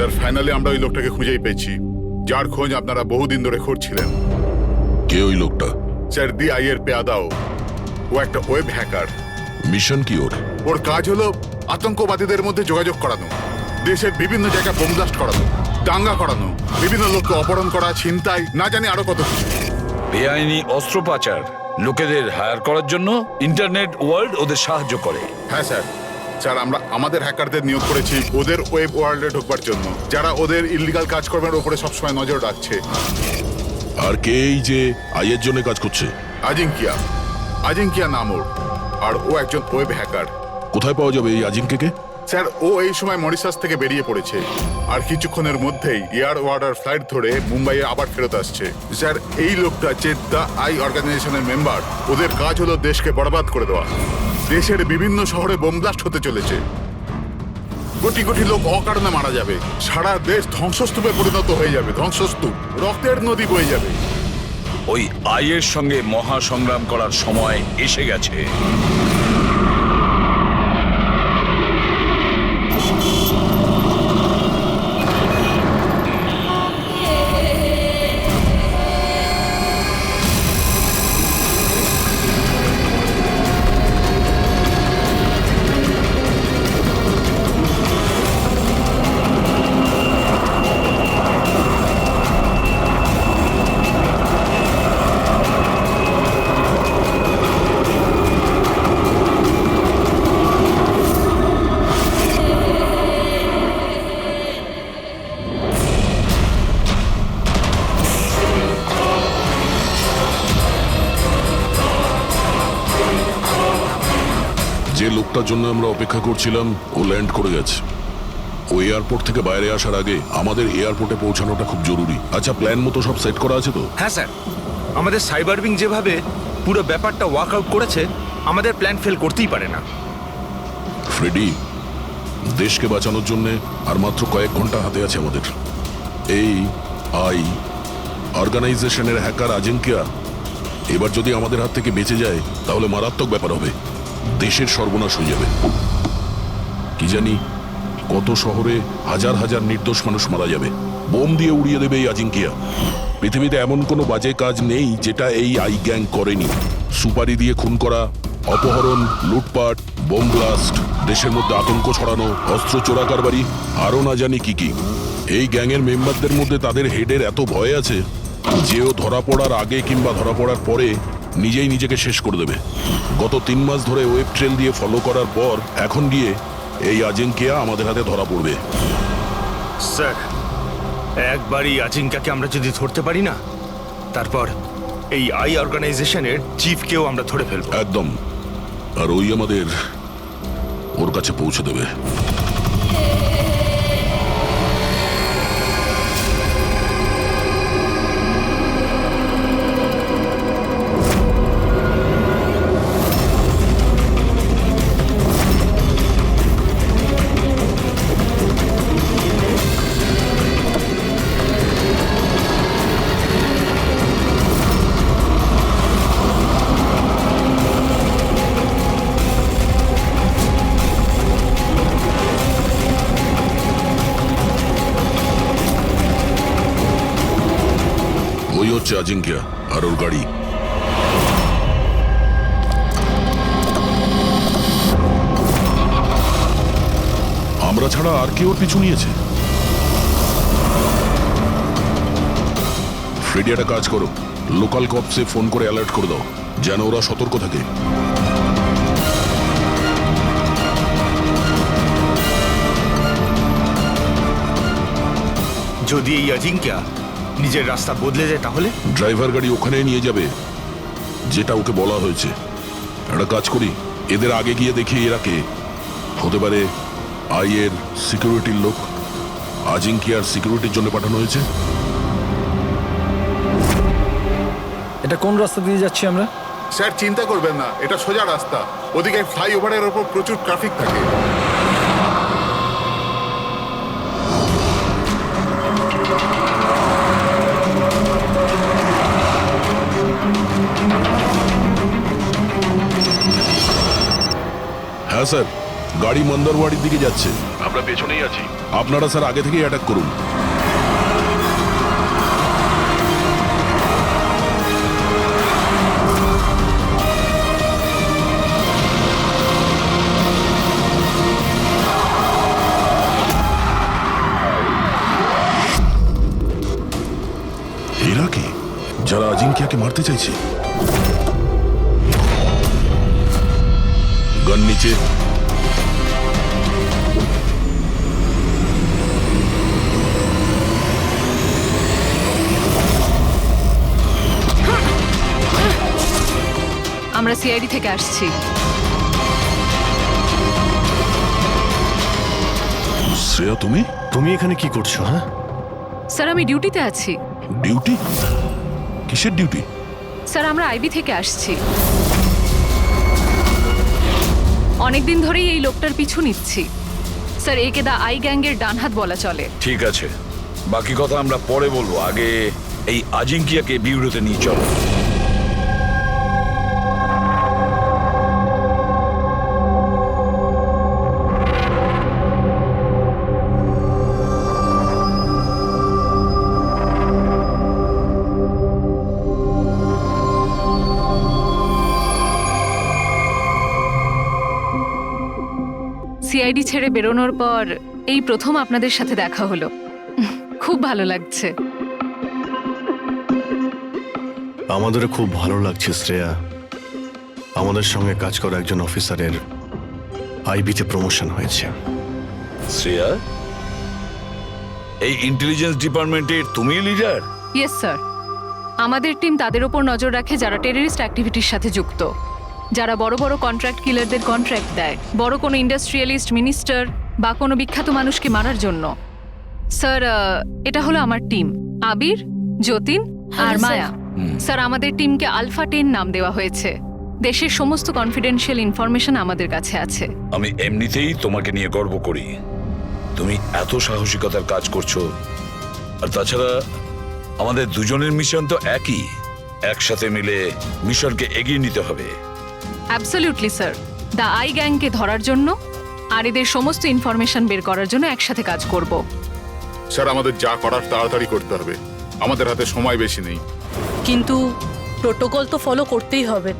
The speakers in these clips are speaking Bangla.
স্যার ফাইনালি আমরা ওই লোকটাকে খুঁজেই পেয়েছি, যার খোঁজ আপনারা বহুদিন ধরে খুঁজছিলেন। কে ওই লোকটা? স্যার দি আই এর পেয়াদাও। ও একটা ওয়েব হ্যাকার। মিশন কি ওর? ওর কাজ হলো আতঙ্কবাদীদের মধ্যে যোগাযোগ করানো, দেশের বিভিন্ন জায়গায় বোম ব্লাস্ট করানো, দাঙ্গা করানো, বিভিন্ন লোককে অপহরণ করা, ছিনতাই, না জানি আরো কত কিছু। বেআইনি অস্ত্র পাচার, লোকেদের হায়ার করার জন্য ইন্টারনেট ওয়ার্ল্ড ওদের সাহায্য করে। হ্যাঁ স্যার। স্যার আমরা আমাদের হ্যাকারদের নিয়োগ করেছি ওদের ওয়েব ওয়ার্ল্ডে ঢোকবার জন্য, যারা ওদের ইল্লিগাল কাজকর্মের উপরে সবসময় নজর রাখছে। আর কে এই যে আইয়ের জন্য কাজ করছে? আজিঙ্কিয়া। আজিঙ্কিয়া নাম ওর। আর ও একজন ওয়েব হ্যাকার। কোথায় পাওয়া যাবে এই আজিঙ্কেকে? স্যার ও এই সময় মরিশাস থেকে বেরিয়ে পড়েছে, আর কিছুক্ষণের মধ্যেই এয়ার ওয়ার্ডার ফ্লাইট ধরে মুম্বাইয়ে আবার ফেরত আসছে। স্যার এই লোকটা যে দ্য আই অর্গানাইজেশনের মেম্বার, ওদের কাজ হলো দেশকে বরবাদ করে দেওয়া। দেশের বিভিন্ন শহরে বোম ব্লাস্ট হতে চলেছে, কোটি কোটি লোক অকারণে মারা যাবে, সারা দেশ ধ্বংসস্তূপে পরিণত হয়ে যাবে, ধ্বংসস্তূপ, রক্তের নদী বয়ে যাবে। ওই আইয়ের সঙ্গে মহা সংগ্রাম করার সময় এসে গেছে। যে লোকটার জন্য আমরা অপেক্ষা করছিলাম ও ল্যান্ড করে গেছে। ও এয়ারপোর্ট থেকে বাইরে আসার আগে আমাদের এয়ারপোর্টে পৌঁছানোটা খুব জরুরি। আচ্ছা, প্ল্যান মতো সব সেট করা আছে তো? হ্যাঁ স্যার, আমাদের সাইবার উইং যেভাবে পুরো ব্যাপারটা ওয়ার্কআউট করেছে, আমাদের প্ল্যান ফেল করতেই পারে না। ফ্রেডি, দেশকে বাঁচানোর জন্য আর মাত্র কয়েক ঘন্টা হাতে আছে আমাদের। এই আই অর্গানাইজেশনের হ্যাকার আজিঙ্কিয়া এবার যদি আমাদের হাত থেকে বেঁচে যায় তাহলে মারাত্মক ব্যাপার হবে, দেশের সর্বনাশ হয়ে যাবে। কি জানি কত শহরে হাজার হাজার নির্দোষ মানুষ মারা যাবে, বোম দিয়ে উড়িয়ে দেবে এই আজিঙ্কিয়া। পৃথিবীতে এমন কোনো বাজে কাজ নেই যেটা এই আই গ্যাং করেনি। সুপারি দিয়ে খুন করা, অপহরণ, লুটপাট, বোম ব্লাস্ট, দেশের মধ্যে আতঙ্ক ছড়ানো, অস্ত্র চোরাকারবারি, আরও না জানি কি কি। এই গ্যাংয়ের মেম্বারদের মধ্যে তাদের হেডের এত ভয় আছে যে ও ধরা পড়ার আগে কিংবা ধরা পড়ার পরে নিজেই নিজেকে শেষ করে দেবে। গত 3 মাস ধরে ওয়েব ট্রেল দিয়ে ফলো করার পর এখন গিয়ে এই আজিঙ্কিয়া আমাদের হাতে ধরা পড়বে। স্যার, একবারই আজিঙ্কাকে আমরা যদি ধরতে পারি না, তারপর এই আই অর্গানাইজেশনের চিফকেও আমরা ধরে ফেলবো। একদম। আর ওই আমাদের ওর কাছে পৌঁছে দেবে। ওই হচ্ছে আজিঙ্কিয়া আর ওর গাড়ি। আমরা ছাড়া আর কেউ ওর পিছু নিয়েছে। ফ্রেডি, একটা কাজ করো, লোকাল কপসে ফোন করে অ্যালার্ট করে দাও যেন ওরা সতর্ক থাকে। যদি এই আজিঙ্কা নিজের রাস্তা বদলে যায় তাহলে? ড্রাইভার গাড়ি ওখানে নিয়ে যাবে যেটা ওকে বলা হয়েছে। একটা কাজ করি, এদের আগে গিয়ে দেখি এরা কে হতে পারে। আইয়ের সিকিউরিটির লোক, আজিঙ্কিয়ার সিকিউরিটির জন্য পাঠানো হয়েছে। এটা কোন রাস্তা দিয়ে যাচ্ছি আমরা? স্যার চিন্তা করবেন না, এটা সোজা রাস্তা। ওদিকে ফ্লাইওভারের ওপর প্রচুর ট্রাফিক থাকে। হ্যাঁ স্যার, গাড়ি মন্দারওয়াড়ির দিকে যাচ্ছে। আমরা পেছনেই আছি। আপনারা স্যার আগে থেকেই অ্যাটাক করুন। এরা কে? যারা আজিঙ্কিয়াকে মারতে চাইছে। গান নিচে। আমরা সিআইডি থেকে আসছি। শ্রেয়া, তুমি তুমি এখানে কি করছো? হ্যাঁ, স্যার আমি ডিউটিতে আছি। ডিউটি? কিসের ডিউটি? স্যার আমরা আইবি থেকে আসছি। অনেকদিন ধরেই এই লোকটার পিছু নিচ্ছি। স্যার একে দা আই গ্যাংয়ের ডানহাত বলা চলে। ঠিক আছে, বাকি কথা আমরা পরে বলবো। আগে এই আজিঙ্কিয়াকে বিউরোতে নিয়ে চলো। সিআইডি ছেড়ে বেরোনোর পর এই প্রথম আপনাদের সাথে দেখা হলো। খুব ভালো লাগছে। আমাদেরও খুব ভালো লাগছে শ্রেয়া। আমাদের সঙ্গে কাজ করা একজন অফিসারের আইবিতে প্রমোশন হয়েছে। শ্রেয়া, এই ইন্টেলিজেন্স ডিপার্টমেন্টের তুমি লিডার? Yes sir. আমাদের টিম তাদের ওপর নজর রাখে যারা টেররিস্ট অ্যাক্টিভিটির সাথে যুক্ত, যারা বড় বড় কন্ট্রাক্ট কিলারদের কন্ট্রাক্ট দেয়, বড় কোনো ইন্ডাস্ট্রিয়ালিস্ট, মিনিস্টার বা কোনো বিখ্যাত মানুষকে মারার জন্য। স্যার এটা হলো আমার টিম, আবির, যতীন আর মায়া। স্যার আমাদের টিমকে আলফা 10 নাম দেওয়া হয়েছে। দেশের সমস্ত কনফিডেন্সিয়াল ইনফরমেশন আমাদের কাছে আছে। আমি এমনিতেই তোমাকে নিয়ে গর্ব করি। তুমি এত সাহসিকতার কাজ করছো। আর তাছাড়া আমাদের দুজনের মিশন তো একই। একসাথে মিলে মিশনকে এগিয়ে নিতে হবে। Absolutely sir. দ্য আই গ্যাংকে ধরার জন্য আর এদের সমস্ত ইনফরমেশন বের করার জন্য একসাথে কাজ করব। স্যার আমাদের যা করার তাড়াতাড়ি করতে হবে, আমাদের হাতে সময় বেশি নেই। কিন্তু প্রোটোকল তো ফলো করতেই হবে।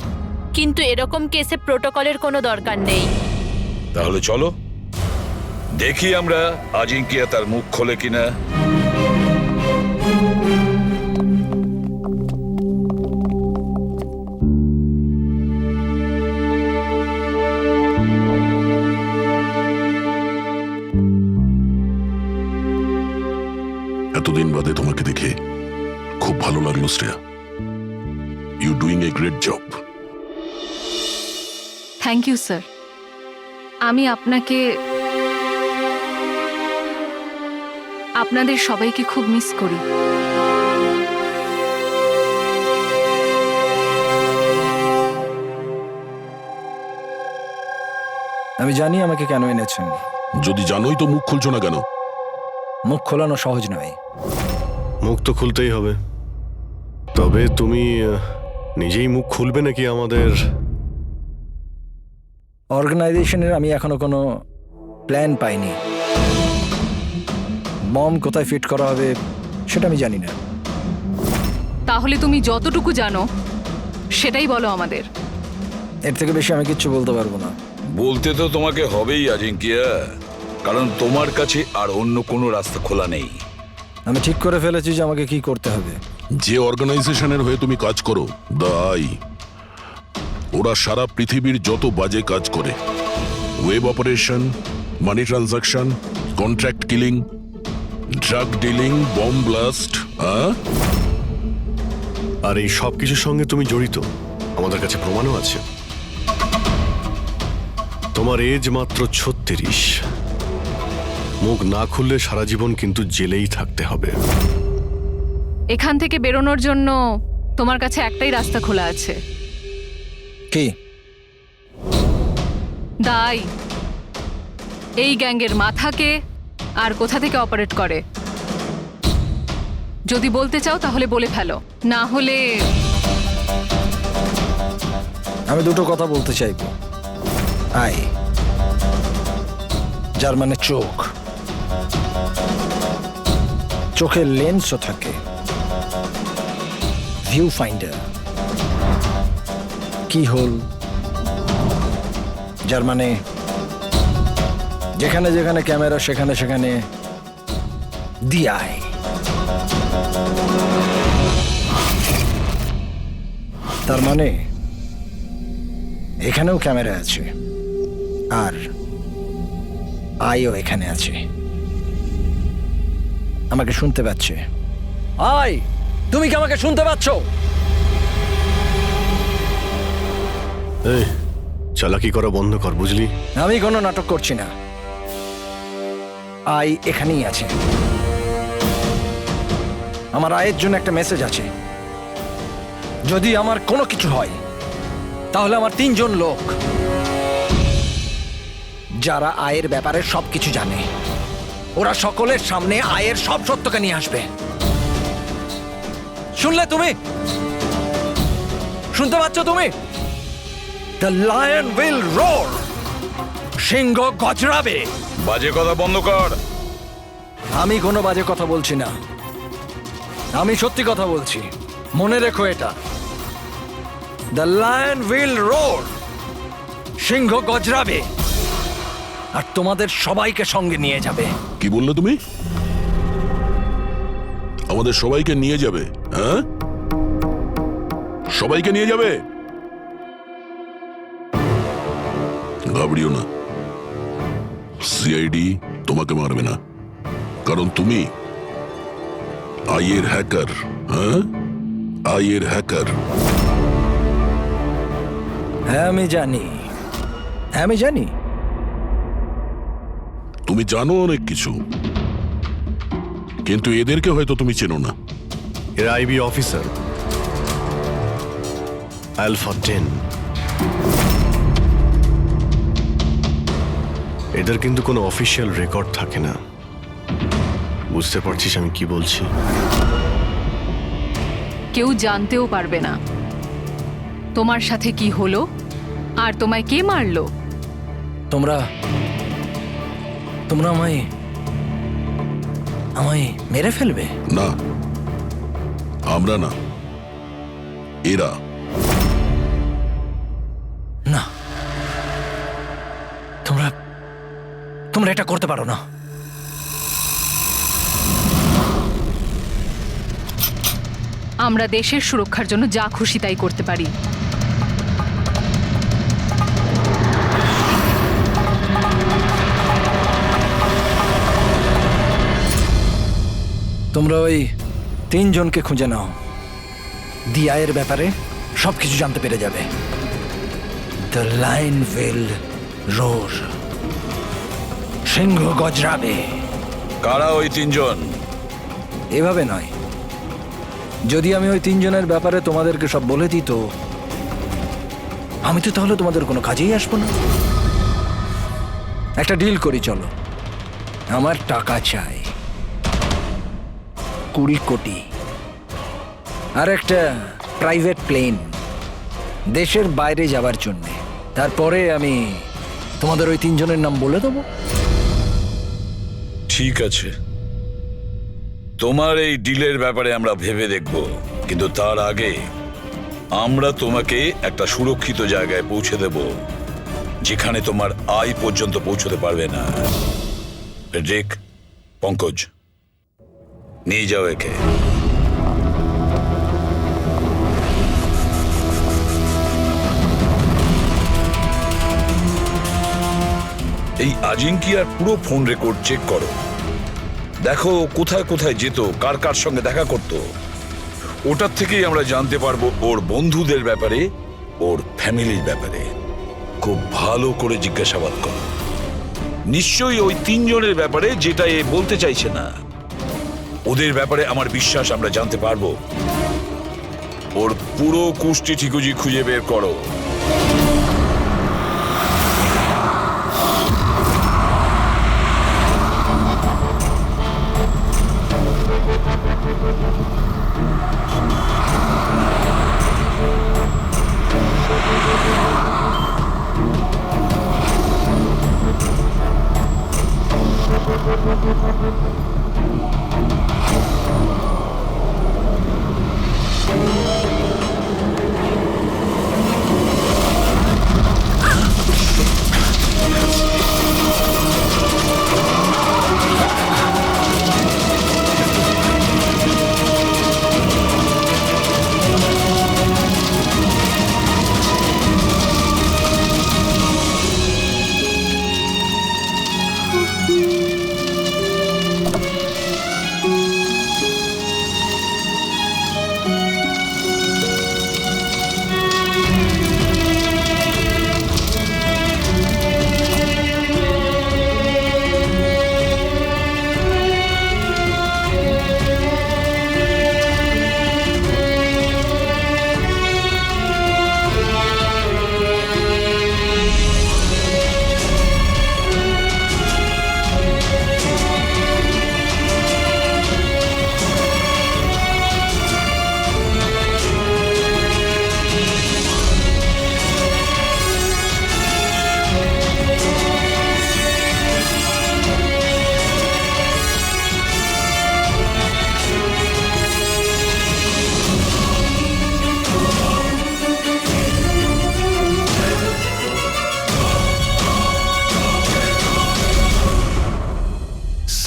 কিন্তু এরকম কেসে প্রোটোকলের কোনো দরকার নেই। তাহলে চলো দেখি আমরা আজিঙ্কিয়া তার মুখ খোলে কিনা। এতদিন বাদে তোমাকে দেখে খুব ভালো লাগলো Shreya. You doing a great job. Thank you sir. আমি আপনাদের সবাইকে খুব মিস করি। আমি জানি আমাকে কেন এনেছেন। যদি জানোই তো মুখ খুলছো না কেন? মুখ খোলানো সহজ নয়। মুখ তো খুলতেই হবে। তবে তুমি নিজেই মুখ খুলবে নাকি আমাদের? অর্গানাইজেশনের আমি এখনো কোনো প্ল্যান পাইনি। বম কোথায় ফিট করা হবে সেটা আমি জানি না। তাহলে তুমি যতটুকু জানো সেটাই বলো আমাদের। এর থেকে বেশি আমি কিচ্ছু বলতে পারবো না। বলতে তো তোমাকে হবেই আজিঙ্কিয়া, কারণ তোমার কাছে আর অন্য কোনো রাস্তা খোলা নেই। আমি ঠিক করে ফেলেছি যে আমাকে কি করতে হবে। যে অর্গানাইজেশনের হয়ে তুমি কাজ করো, দ্য আই, ওরা সারা পৃথিবীর যত বাজে কাজ করে, web operation, money transaction, contract killing, drug dealing, bomb blast, আর এই সব কিছুর সঙ্গে তুমি জড়িত, আমাদের কাছে প্রমাণও আছে। তোমার এজ মাত্র 36। মুখ না খুললে সারা জীবন কিন্তু জেলেই থাকতে হবে। এখান থেকে বেরোনোর জন্য তোমার কাছে একটাই রাস্তা খোলা আছে। কি? দাই এই গ্যাংয়ের মাথাকে আর কোথা থেকে অপারেট করে যদি বলতে চাও তাহলে বলে ফেলো, না হলে আমি দুটো কথা বলতে চাইবো। আই যার মানে চোখ, চোখের লেন্সও থাকে, ভিউ ফাইন্ডার, কি হোল, যার মানে যেখানে যেখানে ক্যামেরা সেখানে সেখানে দিয়ায়। তার মানে এখানেও ক্যামেরা আছে আর আইও এখানে আছে। আমাকে শুনতে পাচ্ছে? আই, তুমি কি আমাকে শুনতে পাচ্ছ? এই চালাকি করা বন্ধ কর, বুঝলি? আমি কোনো নাটক করছি না। আই এখানেই আছে। আমার আয়ের জন্য একটা মেসেজ আছে। যদি আমার কোনো কিছু হয় তাহলে আমার 3 জন লোক যারা আয়ের ব্যাপারে সবকিছু জানে, ওরা সকলের সামনে আয়ের সব সত্যকে নিয়ে আসবে। শুনলে তুমি? শুনতে পাচ্ছ তুমি? The lion will roar. সিংহ গজরাবে। বাজে কথা বন্ধ কর। আমি কোনো বাজে কথা বলছি না, আমি সত্যি কথা বলছি। মনে রেখো এটা। The lion will roar. সিংহ গজরাবে আর তোমাদের সবাইকে সঙ্গে নিয়ে যাবে। কি বললে তুমি? আমাদের সবাইকে নিয়ে যাবে? হ্যাঁ, সবাইকে নিয়ে যাবে? ঘাবড়িও না, সিআইডি তোমাকে মারবে না, কারণ তুমি আইয়ের হ্যাকার। হ্যাঁ, আইয়ের হ্যাকার। হ্যাঁ আমি জানি, হ্যাঁ আমি জানি। তুমি জানো অনেক কিছু, কিন্তু এদেরকে হয়তো তুমি চেনো না। এরা আইবি অফিসার, আলফা 10। এদের কিন্তু কোনো অফিসিয়াল রেকর্ড থাকে না। বুঝতে পারছিস আমি কি বলছি? কেউ জানতেও পারবে না তোমার সাথে কি হলো আর তোমায় কে মারলো। তোমরা তোমরা আমায় আমায় মেরে ফেলবে? না, আমরা না, এরা। না, তোমরা তোমরা এটা করতে পারো না। আমরা দেশের সুরক্ষার জন্য যা খুশি তাই করতে পারি। তোমরা ওই 3 জনকে খুঁজে নাও। দিয়ায়ের ব্যাপারে সবকিছু জানতে পেরে যাবে। The lion will roar. সিংহ গজরাবে। কারা ওই 3 জন? এভাবে নয়, যদি আমি ওই 3 জনের ব্যাপারে তোমাদেরকে সব বলে দিই তো আমি তো তাহলে তোমাদের কোনো কাজেই আসবো না। একটা ডিল করি, চলো। আমার টাকা চাই 20 কোটি আর একটা প্রাইভেট প্লেন দেশের বাইরে যাবার জন্য। তারপরে আমি তোমাদের ওই 3 জনের নাম বলে দেবো। ঠিক আছে, তোমার এই ডিলের ব্যাপারে আমরা ভেবে দেখব, কিন্তু তার আগে আমরা তোমাকে একটা সুরক্ষিত জায়গায় পৌঁছে দেব, যেখানে তোমার আয় পর্যন্ত পৌঁছতে পারবে না। ফেডরিক, পঙ্কজ, নিয়ে যাও একে। এই আজিঙ্কিয়ার পুরো ফোন রেকর্ড চেক করো, দেখো কোথায় কোথায় যেত, কার কার সঙ্গে দেখা করত। ওটার থেকেই আমরা জানতে পারবো ওর বন্ধুদের ব্যাপারে, ওর ফ্যামিলির ব্যাপারে। খুব ভালো করে জিজ্ঞাসাবাদ করো। নিশ্চয়ই ওই 3 জনের ব্যাপারে, যেটা এ বলতে চাইছে না। ওদের ব্যাপারে আমার বিশ্বাস আমরা জানতে পারবো। ওর পুরো কুষ্টি ঠিকুজি খুঁজে বের করো।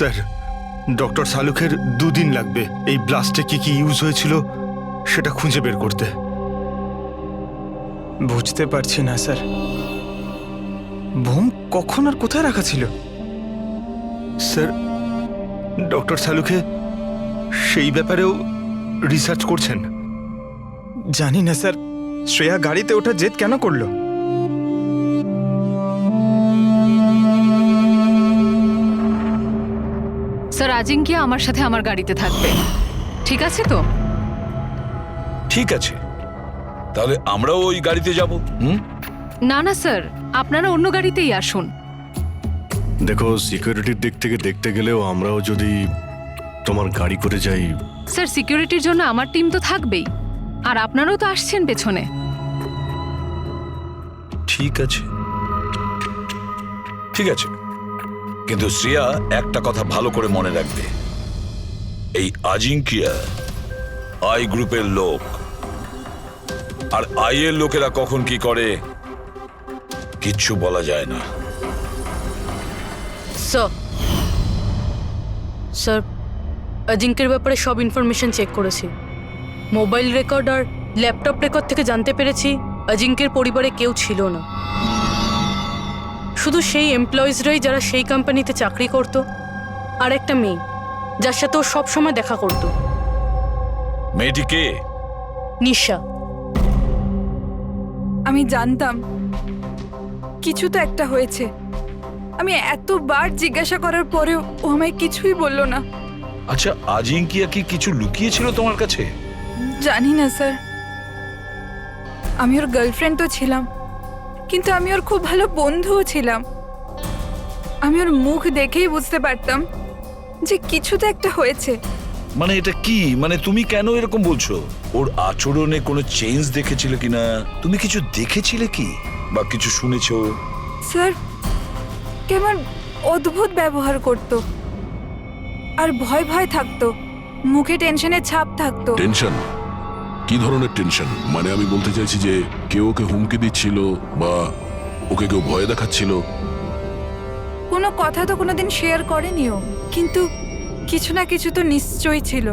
স্যার, ডক্টর শালুখের 2 দিন লাগবে এই ব্লাস্টে কি কি ইউজ হয়েছিল সেটা খুঁজে বের করতে। বুঝতে পারছি না স্যার, বোম কখন আর কোথায় রাখা ছিল? স্যার, ডক্টর শালুখে সেই ব্যাপারেও রিসার্চ করছেন। জানি না স্যার, শ্রেয়া গাড়িতে ওঠা জেদ কেন করলো? স্যার, আজিঙ্কিয়া আমার সাথে আমার গাড়িতে থাকবে, ঠিক আছে তো? ঠিক আছে, তাহলে আমরাও ওই গাড়িতে যাব। না না স্যার, আপনারা অন্য গাড়িতেই আসুন। দেখো, সিকিউরিটির দিক থেকে দেখতে গেলেও আমরাও যদি তোমার গাড়ি করে যাই। স্যার, সিকিউরিটির জন্য আমার টিম তো থাকবেই, আর আপনারাও তো আসছেন পেছনে। ঠিক আছে, ঠিক আছে, কিন্তু শ্রেয়া একটা কথা ভালো করে মনে রাখবে, এই আজিঙ্কিয়া আই গ্রুপের লোক, আর আই এর লোকেরা কখন কি করে কিচ্ছু বলা যায় না। স্যার, অজিঙ্কের ব্যাপারে সব ইনফরমেশন চেক করেছি। মোবাইল রেকর্ড আর ল্যাপটপ রেকর্ড থেকে জানতে পেরেছি অজিঙ্কের পরিবারে কেউ ছিল না, শুধু সেই এমপ্লয়িজরাই যারা সেই কোম্পানিতে চাকরি করত, আর একটা মেয়ে যার সাথে ও সবসময় দেখা করত। মেয়েটি কে? নিশা। আমি জানতাম কিছু তো একটা হয়েছে। আমি এতবার জিজ্ঞাসা করার পরেও ও আমায় কিছুই বললো না। আচ্ছা, আজিঙ্কিয়া কি কিছু লুকিয়েছিল তোমার কাছে? জানি না স্যার, আমি ওর গার্লফ্রেন্ড তো ছিলাম, কিন্তু আমি ওর খুব ভালো বন্ধুও ছিলাম। আমি ওর মুখ দেখেই বুঝতে পারতাম যে কিছু তো একটা হয়েছে। মানে এটা কি? মানে তুমি কেন এরকম বলছো? ওর আচরণে কোনো চেঞ্জ দেখেছিলে কিনা? তুমি কিছু দেখেছিলে কি, বা কিছু শুনেছো? স্যার, কেমন অদ্ভুত ব্যবহার করতো, আর ভয় ভয় থাকতো, মুখে টেনশনের ছাপ থাকতো। টেনশন? কি ধরনের টেনশন? মানে আমি বলতে চাইছি যে কেউ ওকে হুমকি দিচ্ছিল বা ওকে কেউ ভয় দেখাচ্ছিল? কোনো কথা তো কোনোদিন শেয়ার করেনি ও, কিন্তু কিছু না কিছু তো নিশ্চয়ই ছিল।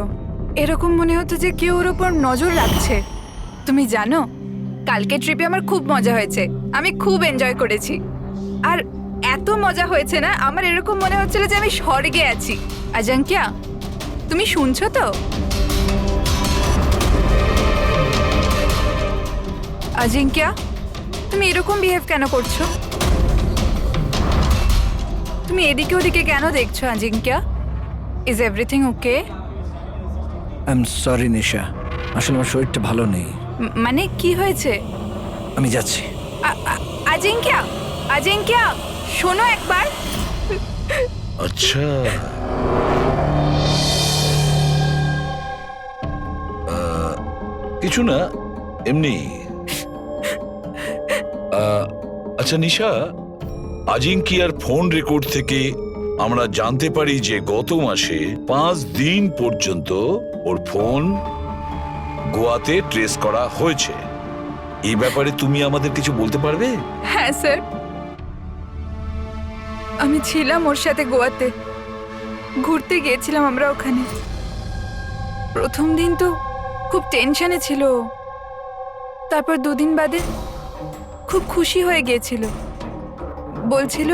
এরকম মনে হতো যে কেউ ওর ওপর নজর রাখছে। তুমি জানো, কালকে ট্রিপে আমার খুব মজা হয়েছে, আমি খুব এনজয় করেছি। আর এত মজা হয়েছে না, আমার এরকম মনে হচ্ছিল যে আমি স্বর্গে আছি। আজাঙ্কিয়া, তুমি শুনছো তো? আজিঙ্কিয়া, তুমি এরকম বিহেভ কেন করছো? তুমি এদিকে ওদিকে কেন দেখছো Ajinkya? Is everything okay? I am sorry Nisha, আসলে আমার শরীরটা ভালো নেই। মানে কি হয়েছে? আমি যাচ্ছি। আজিঙ্কিয়া, আজিঙ্কিয়া, শোনো একবার। আচ্ছা, কিছু না, এমনি। আচ্ছা নিশা, আজিঙ্কিয়ার ফোন রেকর্ড থেকে আমরা জানতে পারি যে গত মাসে 5 দিন পর্যন্ত ওর ফোন গোয়াতে ট্রেস করা হয়েছে। এই ব্যাপারে তুমি আমাদের কিছু বলতে পারবে? হ্যাঁ স্যার, আমি ছিলাম ওর সাথে গোয়াতে, ঘুরতে গিয়েছিলাম আমরা ওখানে। প্রথম দিন তো খুব টেনশনে ছিল ও। তারপর 2 দিন বাদে খুব খুশি হয়ে গিয়েছিল, বলছিল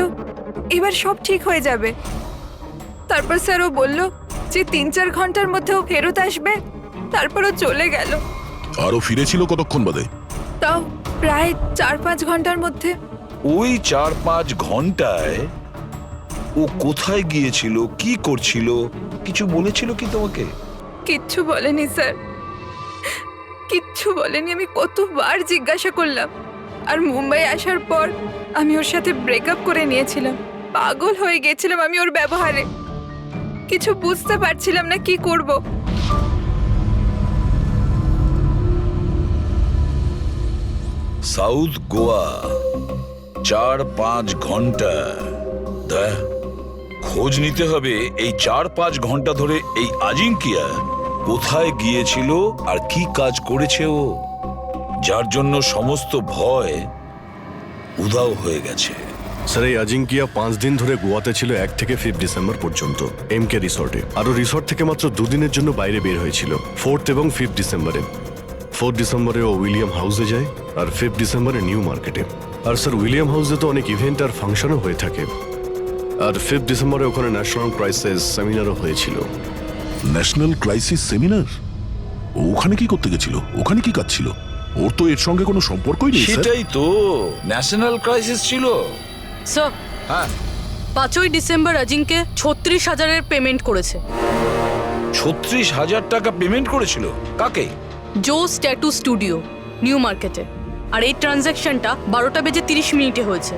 এবার সব ঠিক হয়ে যাবে। তারপর স্যার ও বলল যে 3-4 ঘন্টার মধ্যে ও ফেরত আসবে, তারপর ও চলে গেল। আরো ফিরেছিল কতক্ষণ বাদে? তাও প্রায় 4-5 ঘন্টার মধ্যে। ওই 4-5 ঘন্টায় ও কোথায় গিয়েছিল, কি করছিল, কিছু বলেছিল কি তোমাকে? কিচ্ছু বলেনি স্যার, কিচ্ছু বলেনি। আমি কতবার জিজ্ঞাসা করলাম। আর মুম্বাই আসার পর আমি ওর সাথে ব্রেকআপ করে নিয়েছিলাম। পাগল হয়ে গেছিলাম আমি ওর ব্যবহারে, কিছু বুঝতে পারছিলাম না কি করব। সাউথ গোয়া 4-5 ঘন্টা। খোঁজ নিতে হবে এই 4-5 ঘন্টা ধরে এই আজিঙ্কিয়া কোথায় গিয়েছিল আর কি কাজ করেছে ও, যার জন্য সমস্ত ভয় উধাও হয়ে গেছে। স্যার, এই আজিঙ্কিয়া 5 দিন ধরে গোয়াতে ছিল 1 থেকে 5 ডিসেম্বর পর্যন্ত এমকে রিসর্টে। আরও রিসর্ট থেকে মাত্র 2 দিনের জন্য বাইরে বের হয়েছিল 4 এবং 5 ডিসেম্বরে। 4 ডিসেম্বরে ও উইলিয়াম হাউসে যায় আর 5 ডিসেম্বরে নিউ মার্কেটে। আর স্যার, উইলিয়াম হাউসে তো অনেক ইভেন্ট আর ফাংশনও হয়ে থাকে। আর 5 ডিসেম্বরে ওখানে ন্যাশনাল ক্রাইসিস সেমিনারও হয়েছিল। National crisis seminar? ওখানে কি করতে গেছিল? ওখানে কি কাজ ছিল? ওর তো এর সঙ্গে কোনো সম্পর্কই নেই। সেটাই তো, ন্যাশনাল ক্রাইসিস ছিল। স্যার, হ্যাঁ, 5ই ডিসেম্বর অজিঙ্কে 36,000-এর পেমেন্ট করেছে। 36,000 টাকা পেমেন্ট করেছিল? কাকে? জোস ট্যাটু স্টুডিও, নিউ মার্কেটে। আর এই ট্রানজ্যাকশনটা 12:30 হয়েছে।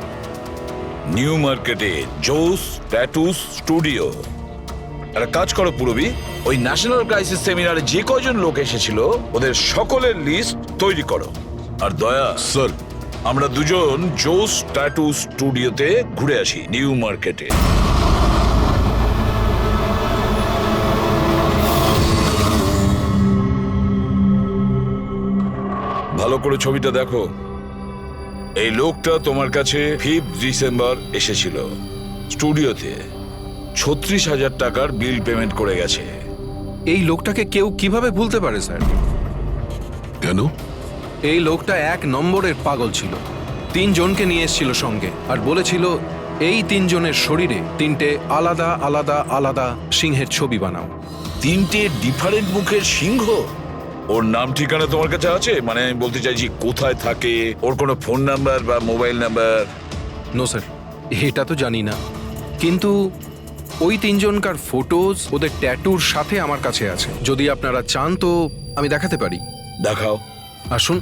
নিউ মার্কেটে জোস ট্যাটু স্টুডিও। একটা কাজ করো পুরবি, ওই ন্যাশনাল ক্রাইসিস সেমিনারে যে কয়জন লোক এসেছিল ওদের সকলের লিস্ট তৈরি করো। আর দয়া স্যার, আমরা দুজন জোস ট্যাটু স্টুডিওতে ঘুরে আসি নিউ মার্কেটে। ভালো করে ছবিটা দেখো। এই লোকটা তোমার কাছে 5 ডিসেম্বর এসেছিল স্টুডিওতে, 36,000 টাকার বিল পেমেন্ট করে গেছে। এই লোকটাকে কেউ কিভাবে ভুলতে পারে স্যার? কেন? এই লোকটা 1 নম্বরের পাগল ছিল। 3 জনকে নিয়ে এসেছিল সঙ্গে আর বলেছিল এই 3 জনের শরীরে 3টে আলাদা আলাদা আলাদা সিংহের ছবি বানাও। 3টে ডিফারেন্ট মুখের সিংহ? ওর নাম ঠিকানা তোমার কাছে আছে? মানে আমি বলতে চাইছি কোথায় থাকে, ওর কোনো ফোন নাম্বার বা মোবাইল নাম্বার? নো স্যার, এটা তো জানি না, কিন্তু ওই 3 জনকার ফটোজ ওদের ট্যাটুর সাথে আমার কাছে আছে। যদি আপনারা চান তো আমি দেখাতে পারি। দেখাও। আসুন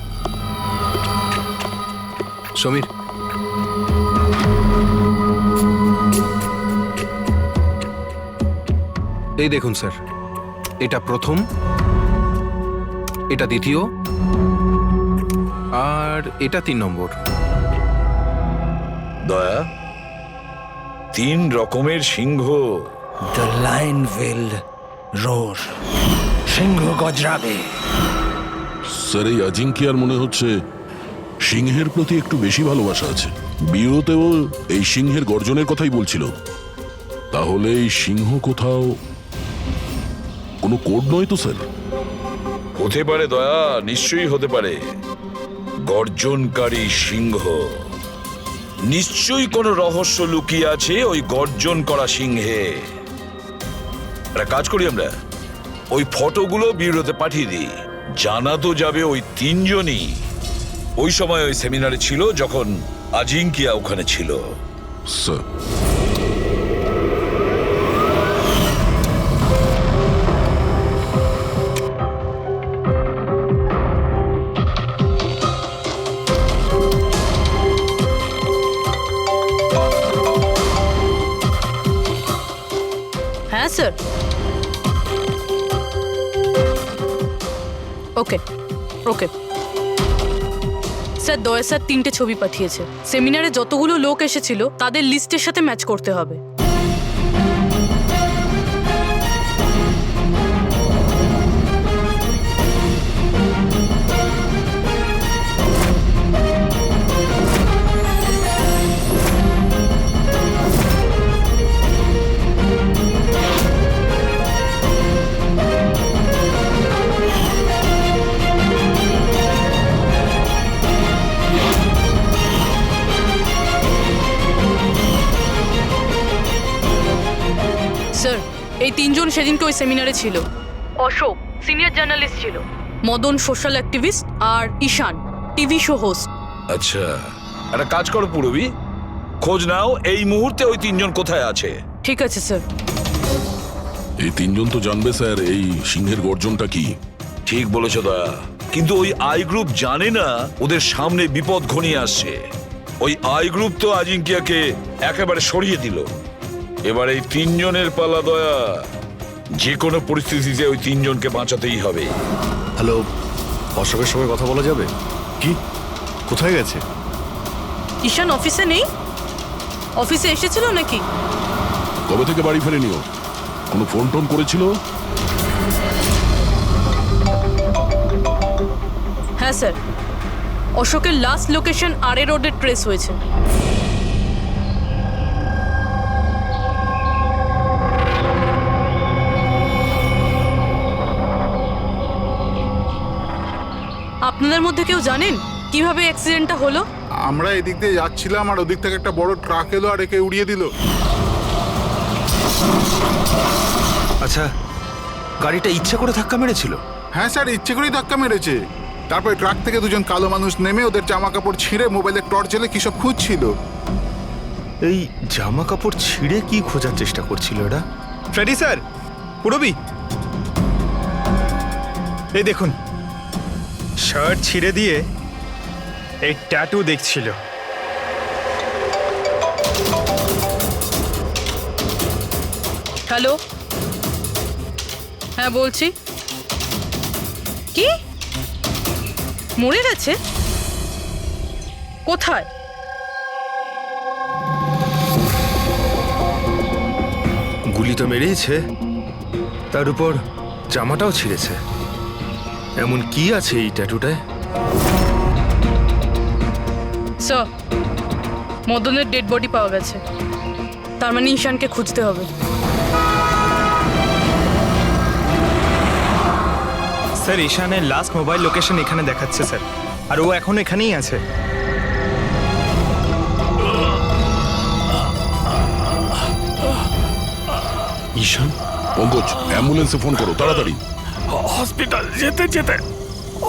সমীর। এই দেখুন স্যার, এটা প্রথম, এটা দ্বিতীয়, আর এটা 3 নম্বর। দয়া, 3 রকমের সিংহ। দ্য লায়ন উইল রোর, সিংহ গজরাবে। স্যার, এই আজিঙ্কিয়ার মনে হচ্ছে সিংহের প্রতি একটু বেশি ভালোবাসা আছে। বিয়েতেও এই সিংহের গর্জনের কথাই বলছিল। তাহলে এই সিংহ কোথাও কোনো কোড নয় তো স্যার? হতে পারে দয়া, নিশ্চয়ই হতে পারে। গর্জনকারী সিংহ, নিশ্চয়ই কোনো রহস্য লুকিয়ে আছে ওই গর্জন করা সিংহে। একটা কাজ করি, আমরা ওই ফটোগুলো ব্যুরোতে পাঠিয়ে দিই। জানা তো যাবে ওই 3 জনই ওই সময় ওই সেমিনারে ছিল যখন আজিঙ্কিয়া ওখানে ছিল। স্যার, হ্যাঁ স্যার। ওকে ওকে স্যার, দয়া স্যার 3টে ছবি পাঠিয়েছে। সেমিনারে যতগুলো লোক এসেছিল তাদের লিস্টের সাথে ম্যাচ করতে হবে। স্যার এই তিনজন সেদিনকে ওই সেমিনারে ছিল। অশোক সিনিয়র জার্নালিস্ট ছিল, মদন সোশ্যাল অ্যাক্টিভিস্ট, আর ঈশান টিভি শো হোস্ট। আচ্ছা, একটা কাজ করো পূরবী, খোঁজ নাও এই মুহূর্তে ওই তিনজন কোথায় আছে। ঠিক আছে স্যার। এই তিনজন তো জানবে স্যার এই সিংহের গর্জনটা কি। ঠিক বলেছো দয়া, কিন্তু ওই আই গ্রুপ জানে না ওদের সামনে বিপদ ঘনিয়ে আসছে। ওই আই গ্রুপ তো আজিঙ্কিয়াকে একেবারে সরিয়ে দিল। এবার এই তিনজনের পালা দয়া, যে কোনো পরিস্থিতিতে ওই তিনজনকে বাঁচাতেই হবে। হ্যালো, অশোকের সঙ্গে কথা বলা যাবে? কি, কোথায় গেছে? ঈশান অফিসে নেই? অফিসে এসেছিল নাকি? কবে থেকে বাড়ি ফেরেনিও? কোনো ফোন টোন করেছিল? হ্যাঁ স্যার, অশোকের লাস্ট লোকেশন আরে রোডে ট্রেস হয়েছে। আপনাদের মধ্যে কেউ জানেন কিভাবে অ্যাক্সিডেন্টটা হলো? আমরা এদিক দিয়ে যাচ্ছিলাম আর ওদিক থেকে একটা বড় ট্রাক এলো আর একে উড়িয়ে দিল। আচ্ছা, গাড়িটা ইচ্ছা করে ধাক্কা মেরেছিল? হ্যাঁ স্যার, ইচ্ছে করেই ধাক্কা মেরেছে। তারপরে ট্রাক থেকে দুজন কালো মানুষ নেমে ওদের জামা কাপড় ছিঁড়ে মোবাইলের টর্চ জ্বেলে কি সব খুঁজছিল। এই জামা কাপড় ছিঁড়ে কি খোঁজার চেষ্টা করছিল এরা? ফ্রেডি স্যার, পূরবী, এই দেখুন, শার্ট ছিঁড়ে দিয়ে এই ট্যাটু দেখছিল। হ্যালো, হ্যাঁ বলছি। কি মরে গেছে? কোথায়? গুলি তো মেরেইছে, তার উপর জামাটাও ছিঁড়েছে। এমন কি আছে এই ট্যাটুটায়? স্যার, মদনের ডেড বডি পাওয়া গেছে। তার মানে ঈশানকে খুঁজতে হবে। স্যার, ঈশানের লাস্ট মোবাইল লোকেশন এখানে দেখাচ্ছে স্যার, আর ও এখন এখানেই আছে। ঈশান? পঙ্কজ, অ্যাম্বুলেন্সে ফোন করো তাড়াতাড়ি। হসপিটাল যেতে যেতে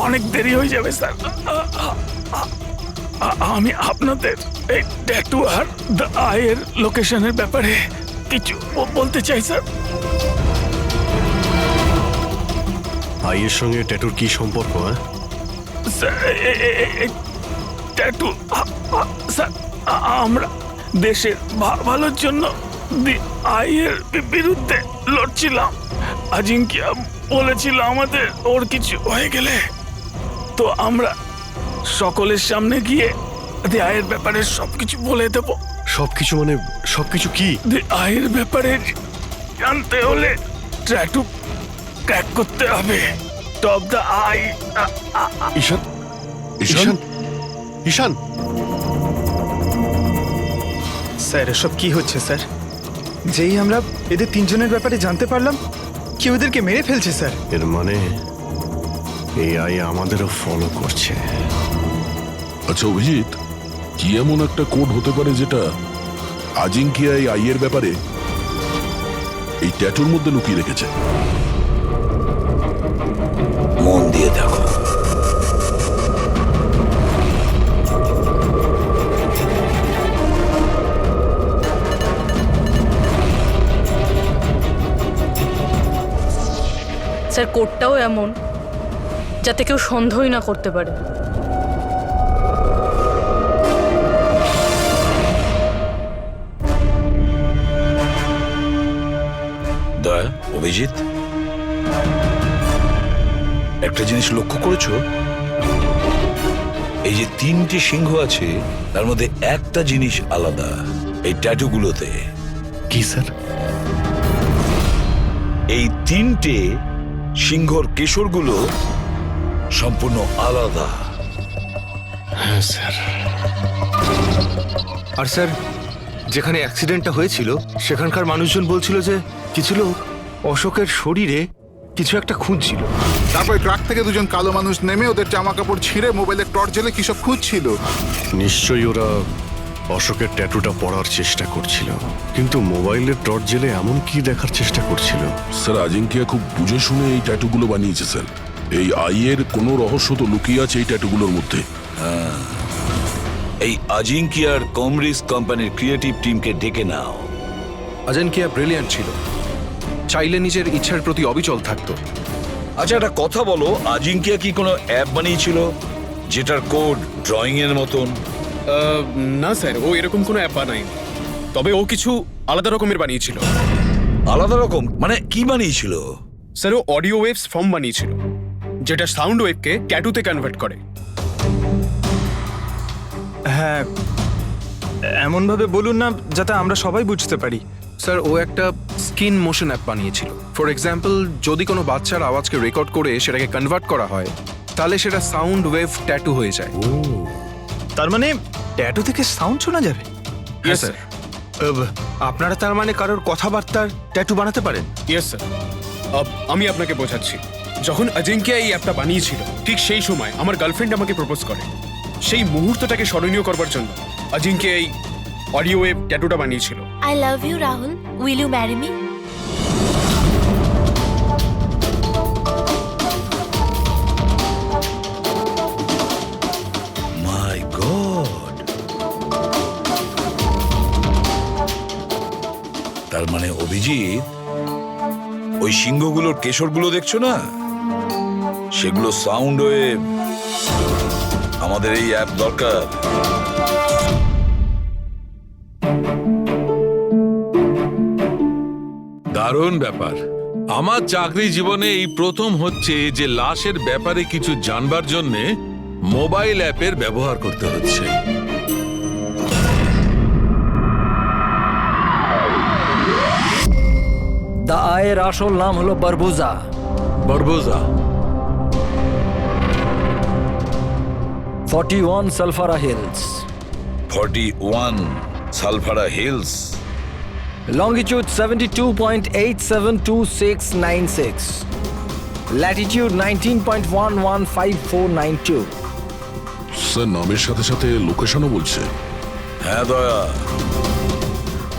অনেক দেরি হয়ে যাবে স্যার। আমি আপনাদের এই ট্যাটু আর দ্য আইয়ের লোকেশনের ব্যাপারে কিছু বলতে চাই স্যার। আইয়ের সঙ্গে ট্যাটুর কি সম্পর্ক? হ্যাঁ স্যার, এই ট্যাটু স্যার, আমরা দেশের ভালোর জন্য দি আইয়ের বিরুদ্ধে লড়ছিলাম। আজিঙ্কিয়া বলেছিল আমাদের ওর কিছু হয়ে গেলে তো আমরা সকলের সামনে গিয়ে দি আইয়ের ব্যাপারে সবকিছু বলে দেব। সবকিছু মানে সবকিছু কি? দি আইয়ের ব্যাপারে জানতে হলে ট্যাটু ক্র্যাক করতে হবে। Top the eye. Ishan, Ishan, Ishan! Sir, এসব কি হচ্ছে স্যার? যেই আমরা এদের তিনজনের ব্যাপারে জানতে পারলাম, কেউ এদেরকে মেরে ফেলছে স্যার। এর মানে এই আই আমাদেরও ফলো করছে। আচ্ছা অভিজিৎ, কি এমন একটা কোড হতে পারে যেটা আজিঙ্কিয়া এই আইয়ের ব্যাপারে এই ট্যাটুর মধ্যে লুকিয়ে রেখেছে? মন দিয়ে দেখো। স্যার, কোডটাও এমন যাতে কেউ সন্দেহই না করতে পারে। দয়া, অভিজিৎ, একটা জিনিস লক্ষ্য করেছো? এই যে তিনটে সিংহ আছে তার মধ্যে একটা জিনিস আলাদা, এই ট্যাটুগুলোতে। কি স্যার? এই তিনটে সিংহর কেশরগুলো সম্পূর্ণ আলাদা। হ্যাঁ স্যার। আর স্যার, যেখানে অ্যাক্সিডেন্টটা হয়েছিল সেখানকার মানুষজন বলছিল যে কিছু লোক অশোকের শরীরে কিছু একটা খুঁজছিল। তারপরে ট্রাক থেকে দুজন কালো মানুষ নেমে ওদের জামা কাপড় ছিঁড়ে মোবাইলের টর্চ জ্বেলে কি সব খুঁজছিল। নিশ্চয়ই ওরা অশোকের ট্যাটুটা পড়ার চেষ্টা করছিল, কিন্তু মোবাইলের টর্চ জেলে এমন কি দেখার চেষ্টা করছিল? স্যার আজিঙ্কিয়া খুব বুঝে শুনে এই ট্যাটুগুলো বানিয়েছে স্যার। এই আইয়ের কোনো রহস্য তো লুকিয়ে আছে এই ট্যাটুগুলোর মধ্যে। এই আজিঙ্কিয়ার কমরিস কোম্পানির ক্রিয়েটিভ টিমকে ডেকে নাও। অজিঙ্কিয়া ব্রিলিয়ান্ট ছিল, চাইলে নিজের ইচ্ছার প্রতি অবিচল থাকতো। আচ্ছা একটা কথা বলো, আজিঙ্কিয়া কি কোনো অ্যাপ বানিয়েছিল যেটার কোড ড্রয়িং এর মতন? না স্যার, ও এরকম কোনো অ্যাপ বানায়নি, তবে ও কিছু আলাদা রকমের বানিয়েছিল। আলাদা রকম মানে কি বানিয়েছিল? স্যার ও অডিও ওয়েভস ফর্ম বানিয়েছিল, যেটা সাউন্ড ওয়েভকে ট্যাটুতে কনভার্ট করে। হ্যাঁ, এমনভাবে বলুন না যাতে আমরা সবাই বুঝতে পারি। স্যার ও একটা স্কিন মোশন অ্যাপ বানিয়েছিল। ফর এক্সাম্পল, যদি কোনো বাচ্চার আওয়াজকে রেকর্ড করে সেটাকে কনভার্ট করা হয়, তাহলে সেটা সাউন্ড ওয়েভ ট্যাটু হয়ে যায়। তার মানে ট্যাটু থেকে সাউন্ড শোনা যাবে? Yes sir. আপনারা তার মানে কারোর কথাবার্তার ট্যাটু বানাতে পারেন? Yes sir. আমি আপনাকে বোঝাচ্ছি। যখন অজিঙ্কিয়া এই অ্যাপটা বানিয়েছিল, ঠিক সেই সময় আমার গার্লফ্রেন্ড আমাকে প্রপোজ করে। সেই মুহূর্তটাকে স্মরণীয় করবার জন্য অজিঙ্কিয়া এই অডিও ওয়েভ ট্যাটুটা বানিয়েছিল। I love you Rahul, will you marry me? My god! তার মানে অভিজিৎ, ওই সিংহগুলোর কেশরগুলো দেখছো না, সেগুলো সাউন্ড ওয়েভ। আমাদের এই অ্যাপ দরকার। দারুণ ব্যাপার। আমার চাকরি জীবনে এই প্রথম হচ্ছে যে লাশের ব্যাপারে কিছু জানবার জন্যে মোবাইল অ্যাপের ব্যবহার করতে হচ্ছে। দ্য আইয়ের আসল নাম হলো বারবুজা। বরবোজা। 41 Salfara Hills. 41 Salfara Hills. Longitude 72.872696. Latitude 19.115492. Sir নামের সাথে সাথে লোকেশনও বলছে। হ্যাঁ দয়া,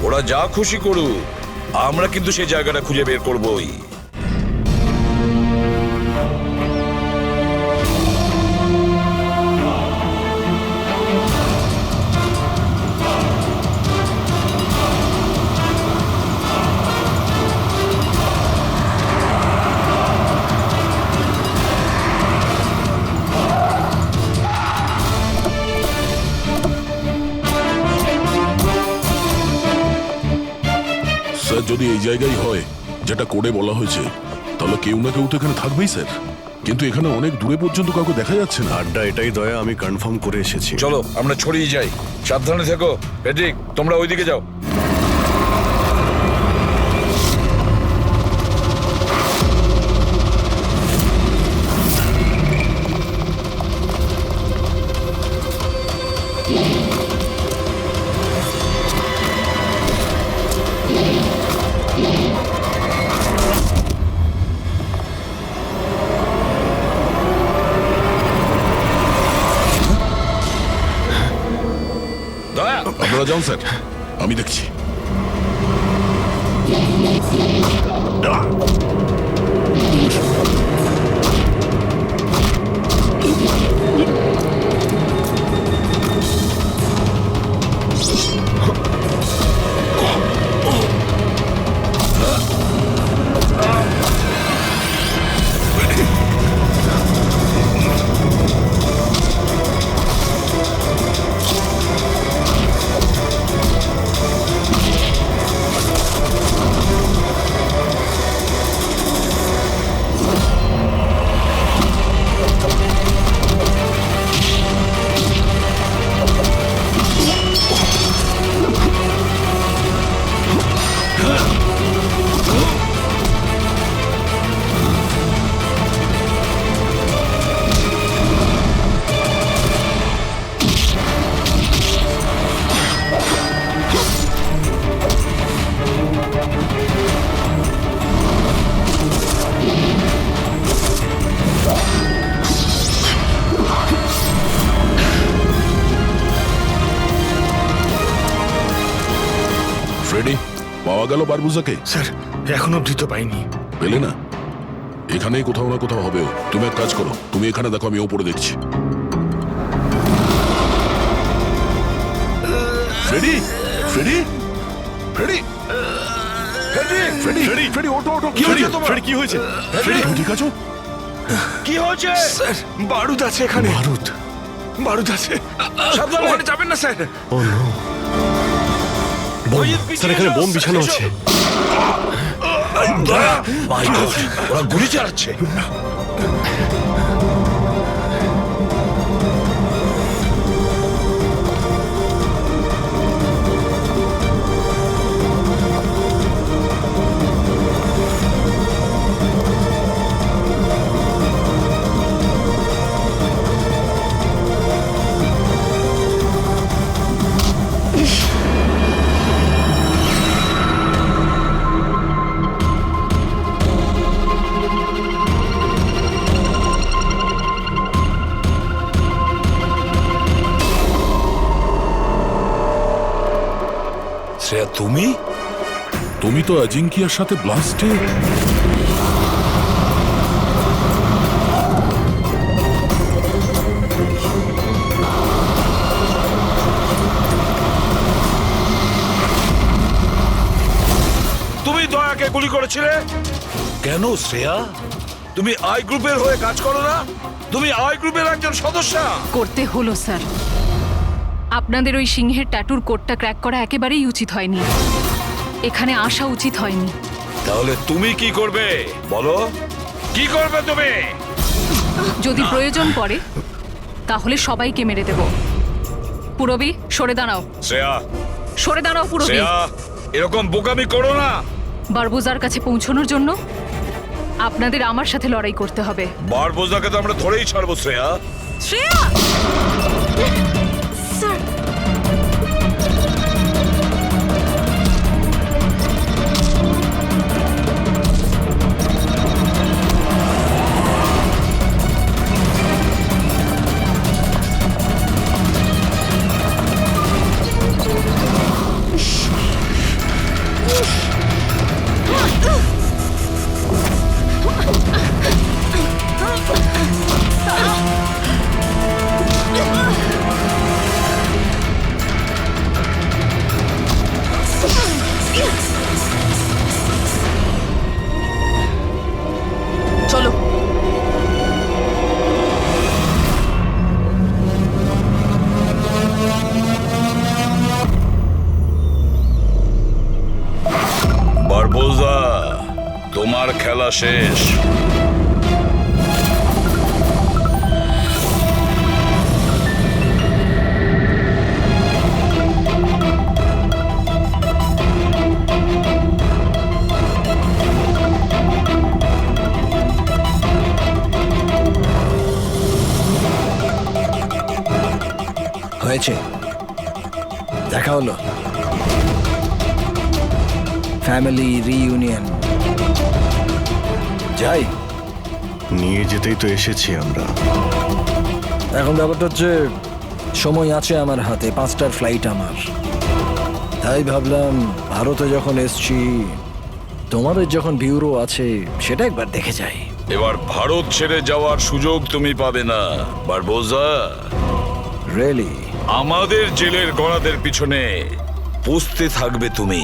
ওরা যা খুশি করুক, আমরা কিন্তু সেই জায়গাটা খুঁজে বের করবই। স্যার যদি এই জায়গায় হয় যেটা কোডে বলা হয়েছে, তাহলে কেউ না কেউ তো এখানে থাকবেই স্যার। কিন্তু এখানে অনেক দূরে পর্যন্ত কাউকে দেখা যাচ্ছে না। আড্ডা এটাই দয়া, আমি কনফার্ম করে এসেছি। চলো আমরা ছড়িয়ে যাই। সাবধানে থেকো। পেট্রিক, তোমরা ওইদিকে যাও। দয়া, আপনারা যান স্যার, আমি দেখছি। গেল বারবুজাকে? স্যার এখন অবধি তো পাইনি। পেলে না? এখানেই কোথাও না কোথাও হবে ও। তুমি এক কাজ করো, তুমি এখানে দেখো, আমি ওপরে দেখছি। Freddy, Freddy, Freddy, Freddy, Freddy, Freddy, Freddy, ওঠো, ওঠো। কি হয়েছে তোমার? ফ্রেডি, কি হয়েছে? ফ্রেডি, তুমি ঠিক আছো? কি হয়েছে? স্যার বারুদ আছে এখানে। বারুদ? বারুদ আছে, সাবধানে, ওখানে যাবেন না স্যার। ও নো, স্যার এখানে বোম বিছানো আছে। ওরা গুলি চালাচ্ছে। শ্রেয়া, তুমি তুমি তো অজিঙ্কিয়ার সাথে ব্লাস্টে। তুমি দয়াকে গুলি করেছিলে কেন শ্রেয়া? তুমি আই গ্রুপের হয়ে কাজ করো না? তুমি আই গ্রুপের একজন সদস্য। করতে হলো স্যার। আপনাদের ওই সিংহের ট্যাটুর কোডটা ক্র্যাক করা একেবারেই উচিত হয়নি। এখানে আসা উচিত হয়নি। তাহলে তুমি কি করবে বলো? কি করবে তুমি? যদি প্রয়োজন পড়ে তাহলে সবাইকে মেরে দেব। পুরবি, সরে দাঁড়াও। শ্রেয়া, সরে দাঁড়াও পুরবি। শ্রেয়া, এরকম বোকামি করো না। বারবুজার কাছে পৌঁছানোর জন্য আপনাদের আমার সাথে লড়াই করতে হবে। বারবোজাকে তো আমরা ধরেই ছাড়বো শ্রেয়া। শ্রেয়া! স্যার, চলো। বারবোজা, তোমার খেলা শেষ। হয়েছে, দেখা হলো, ফ্যামিলি রিইউনিয়ন। যাই, নিয়ে যেতেই তো এসেছি আমরা। এখন ব্যাপারটা হচ্ছে সময় আছে আমার হাতে, 5টার ফ্লাইট আমার। তাই ভাবলাম ভারতে যখন এসছি, তোমাদের যখন ব্যুরো আছে, সেটা একবার দেখে যাই। এবার ভারত ছেড়ে যাওয়ার সুযোগ তুমি পাবে না বারবোজা। রিয়েলি? আমাদের জেলের গড়াদের পিছনে পুষতে থাকবে তুমি।